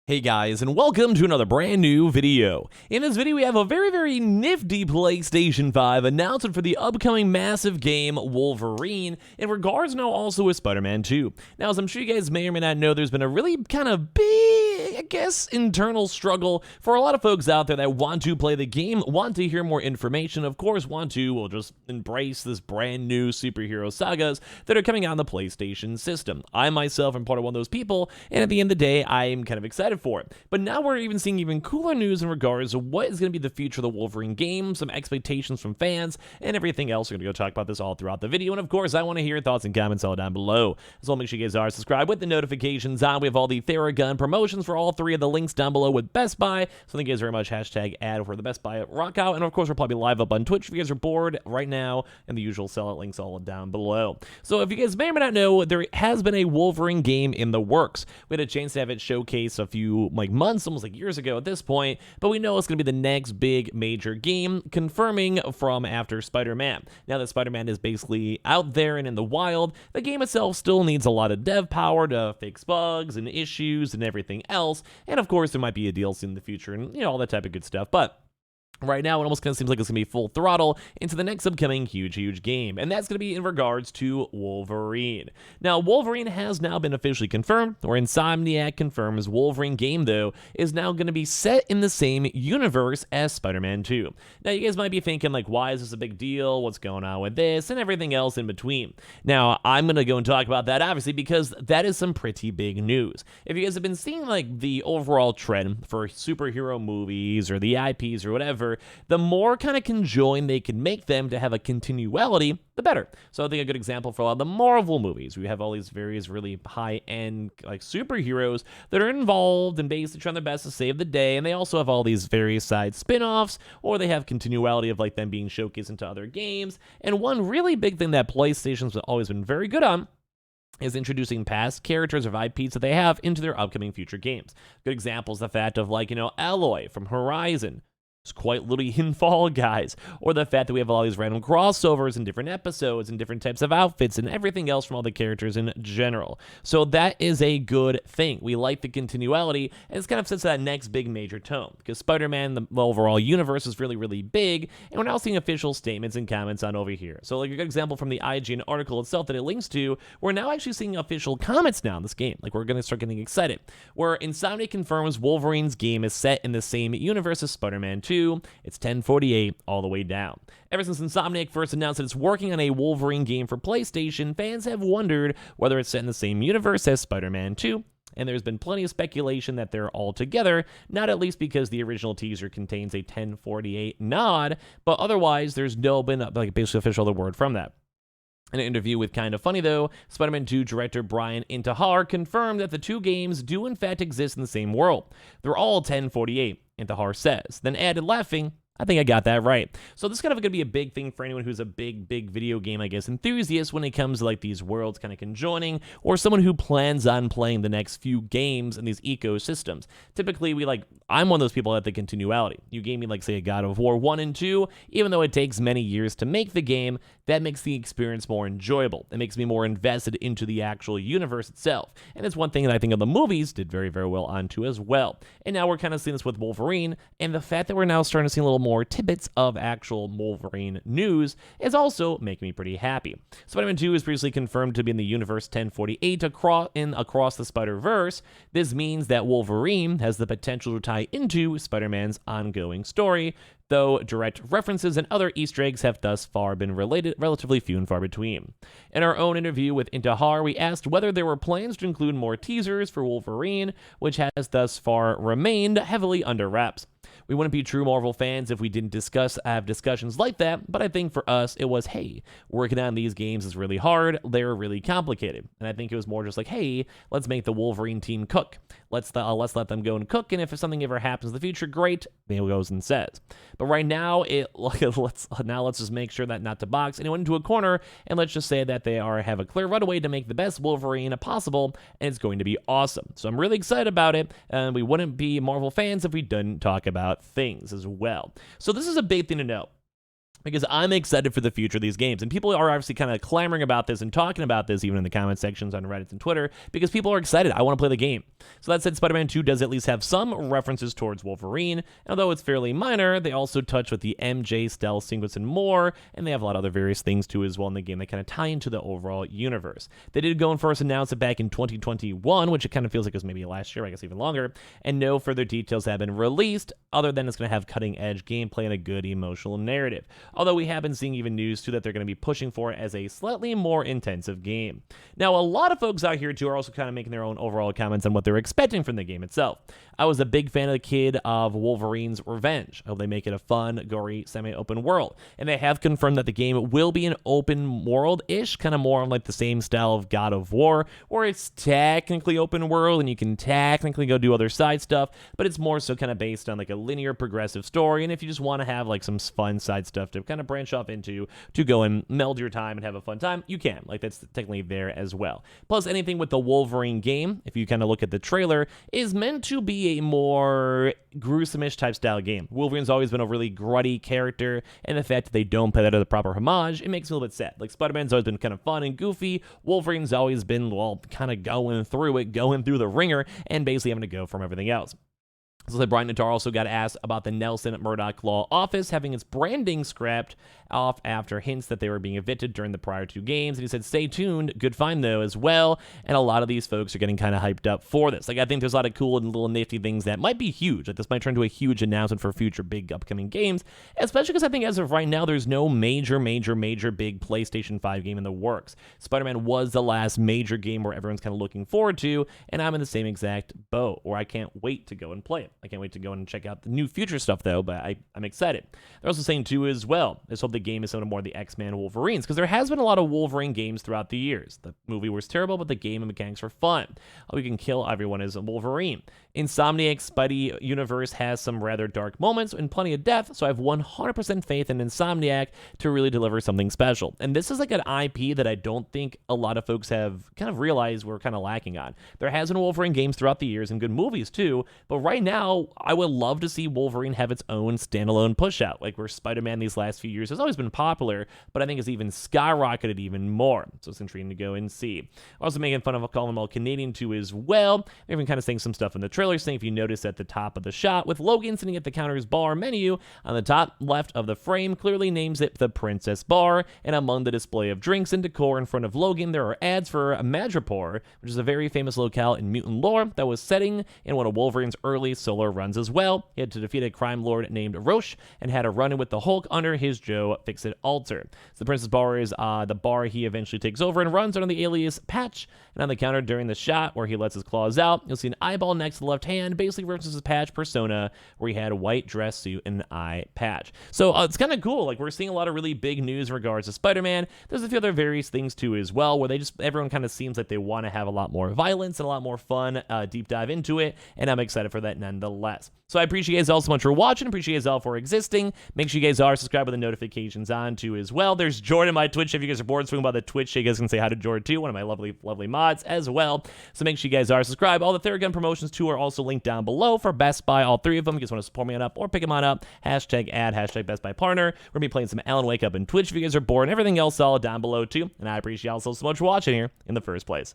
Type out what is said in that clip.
Hey guys, and welcome to another brand new video. In this video, we have a very nifty PlayStation 5 announcement for the upcoming massive game Wolverine, in regards now also with Spider-Man 2. Now, as I'm sure you guys may or may not know, there's been a really kind of big, internal struggle for a lot of folks out there that want to play the game, want to hear more information, of course, will just embrace this brand new superhero sagas that are coming out on the PlayStation system. I myself am part of one of those people, and at the end of the day, I'm kind of excited for it. But now we're even seeing even cooler news in regards to what is going to be the future of the Wolverine game, some expectations from fans, and everything else. We're going to go talk about this all throughout the video. And of course, I want to hear your thoughts and comments all down below. As well, make sure you guys are subscribed with the notifications on. We have all the Theragun promotions for all three of the links down below with Best Buy. So thank you guys very much. Hashtag ad for the Best Buy at Rockout. And of course, we're probably live up on Twitch if you guys are bored right now. And the usual sellout links all down below. So if you guys may or may not know, there has been a Wolverine game in the works. We had a chance to have it showcased a few months, almost years ago at this point, but we know it's going to be the next big major game, confirming from after Spider-Man. Now that Spider-Man is basically out there and in the wild, the game itself still needs a lot of dev power to fix bugs and issues and everything else, and of course there might be a DLC in the future and all that type of good stuff, but right now, it almost kind of seems like it's going to be full throttle into the next upcoming huge game, and that's going to be in regards to Wolverine. Now, Wolverine has now been officially confirmed, or Insomniac confirms Wolverine game, though, is now going to be set in the same universe as Spider-Man 2. Now, you guys might be thinking, why is this a big deal? What's going on with this? And everything else in between. Now, I'm going to go and talk about that, obviously, because that is some pretty big news. If you guys have been seeing, the overall trend for superhero movies or the IPs or whatever, the more kind of conjoined they can make them to have a continuality, the better. So I think a good example for a lot of the Marvel movies, we have all these various really high-end superheroes that are involved and basically trying their best to save the day, and they also have all these various side spin-offs, or they have continuality of them being showcased into other games. And one really big thing that PlayStation's always been very good on is introducing past characters of IPs that they have into their upcoming future games. Good example is the fact of Aloy from Horizon. It's quite literally in Fall Guys, or the fact that we have all these random crossovers and different episodes and different types of outfits and everything else from all the characters in general. So that is a good thing. We like the continuality, and it kind of sets that next big major tone, because Spider-Man, the overall universe, is really big, and we're now seeing official statements and comments on over here. So a good example from the IGN article itself that it links to, we're now actually seeing official comments now in this game. We're going to start getting excited, where Insomniac confirms Wolverine's game is set in the same universe as Spider-Man 2. It's 1048 all the way down. Ever since Insomniac first announced that it's working on a Wolverine game for PlayStation, fans have wondered whether it's set in the same universe as Spider-Man 2, and there's been plenty of speculation that they're all together, not at least because the original teaser contains a 1048 nod, but otherwise there's no been basically official other word from that. In an interview with Kinda Funny, though, Spider-Man 2 director Brian Intihar confirmed that the two games do in fact exist in the same world. They're all 1048, Intihar says, then added, laughing, I think I got that right. So this is kind of going to be a big thing for anyone who's a big video game, enthusiast when it comes to these worlds kind of conjoining, or someone who plans on playing the next few games in these ecosystems. Typically, I'm one of those people that the continuality. You gave me, say, a God of War 1 and 2, even though it takes many years to make the game, that makes the experience more enjoyable. It makes me more invested into the actual universe itself. And it's one thing that I think of the movies did very well onto as well. And now we're kind of seeing this with Wolverine, and the fact that we're now starting to see a little more tidbits of actual Wolverine news is also making me pretty happy. Spider-Man 2 is previously confirmed to be in the universe 1048 across the Spider-Verse. This means that Wolverine has the potential to tie into Spider-Man's ongoing story, though direct references and other Easter eggs have thus far been relatively few and far between. In our own interview with Intihar, we asked whether there were plans to include more teasers for Wolverine, which has thus far remained heavily under wraps. We wouldn't be true Marvel fans if we didn't have discussions like that, but I think for us, it was, hey, working on these games is really hard, they're really complicated. And I think it was more just hey, let's make the Wolverine team cook. Let's let them go and cook, and if something ever happens in the future, great, he goes and says. But right now, let's just make sure that not to box anyone into a corner, and let's just say that they have a clear runway to make the best Wolverine possible, and it's going to be awesome. So I'm really excited about it, and we wouldn't be Marvel fans if we didn't talk about things as well. So this is a big thing to know. because I'm excited for the future of these games. And people are obviously kind of clamoring about this and talking about this even in the comment sections on Reddit and Twitter because people are excited. I want to play the game. So that said, Spider-Man 2 does at least have some references towards Wolverine. And although it's fairly minor, they also touch with the MJ stealth sequence and more, and they have a lot of other various things too as well in the game that kind of tie into the overall universe. They did go and first announce it back in 2021, which it kind of feels like it was maybe last year, I guess even longer, and no further details have been released other than it's going to have cutting-edge gameplay and a good emotional narrative. Although we have been seeing even news too that they're going to be pushing for it as a slightly more intensive game. Now, a lot of folks out here too are also kind of making their own overall comments on what they're expecting from the game itself. I was a big fan of the kid of Wolverine's Revenge. I hope they make it a fun, gory, semi-open world. And they have confirmed that the game will be an open world-ish, kind of more on like the same style of God of War, where it's technically open world and you can technically go do other side stuff, but it's more so kind of based on like a linear progressive story. And if you just want to have like some fun side stuff to kind of branch off into to go and meld your time and have a fun time, you can. Like, that's technically there as well. Plus, anything with the Wolverine game, if you kind of look at the trailer, is meant to be a more gruesome-ish type style game. Wolverine's always been a really gruddy character, and the fact that they don't pay that as a proper homage, it makes me a little bit sad. Like, Spider-Man's always been kind of fun and goofy. Wolverine's always been, well, kind of going through the ringer, and basically having to go from everything else. So Brian Natar also got asked about the Nelson Murdoch Law Office having its branding scrapped off after hints that they were being evicted during the prior two games. And he said, stay tuned. Good find, though, as well. And a lot of these folks are getting kind of hyped up for this. Like, I think there's a lot of cool and little nifty things that might be huge. Like, this might turn into a huge announcement for future big upcoming games, especially because I think as of right now, there's no major big PlayStation 5 game in the works. Spider-Man was the last major game where everyone's kind of looking forward to, and I'm in the same exact boat where I can't wait to go and play it. I can't wait to go and check out the new future stuff, though, but I'm excited. They're also saying, too, as well, let's hope the game is similar to more of the X-Men Wolverines, because there has been a lot of Wolverine games throughout the years. The movie was terrible, but the game and mechanics were fun. We can kill everyone as a Wolverine. Insomniac's Spidey universe has some rather dark moments and plenty of death, so I have 100% faith in Insomniac to really deliver something special. And this is like an IP that I don't think a lot of folks have kind of realized we're kind of lacking on. There has been Wolverine games throughout the years and good movies too, but right now, I would love to see Wolverine have its own standalone push-out, like where Spider-Man these last few years has always been popular, but I think it's even skyrocketed even more. So it's intriguing to go and see. Also making fun of calling them all Canadian too as well. They're even kind of saying some stuff in the trailer, saying if you notice at the top of the shot with Logan sitting at the counter's bar menu on the top left of the frame clearly names it the Princess Bar, and among the display of drinks and decor in front of Logan, there are ads for Madripoor, which is a very famous locale in mutant lore that was setting in one of Wolverine's early solo runs as well. He had to defeat a crime lord named Roche and had a run-in with the Hulk under his Joe Fixit altar. So the Princess Bar is the bar he eventually takes over and runs under the alias Patch, and on the counter during the shot where he lets his claws out, you'll see an eyeball next to the left hand, basically references his Patch persona, where he had a white dress suit and an eye patch. So it's kind of cool. Like, we're seeing a lot of really big news in regards to Spider-Man. There's a few other various things too as well, where everyone kind of seems like they want to have a lot more violence and a lot more fun, deep dive into it, and I'm excited for that nonetheless. So I appreciate you guys all so much for watching. Appreciate you guys all for existing. Make sure you guys are subscribed with the notifications on too as well. There's Jordan, my Twitch. If you guys are bored swinging by the Twitch, you guys can say hi to Jordan too, one of my lovely mods as well. So make sure you guys are subscribed. All the Theragun promotions too are also linked down below for Best Buy, all three of them. If you guys want to support me on up or pick them on up, hashtag ad, hashtag Best Buy Partner. We're going to be playing some Alan Wake up in Twitch if you guys are bored, and everything else all down below too. And I appreciate you all so much for watching here in the first place.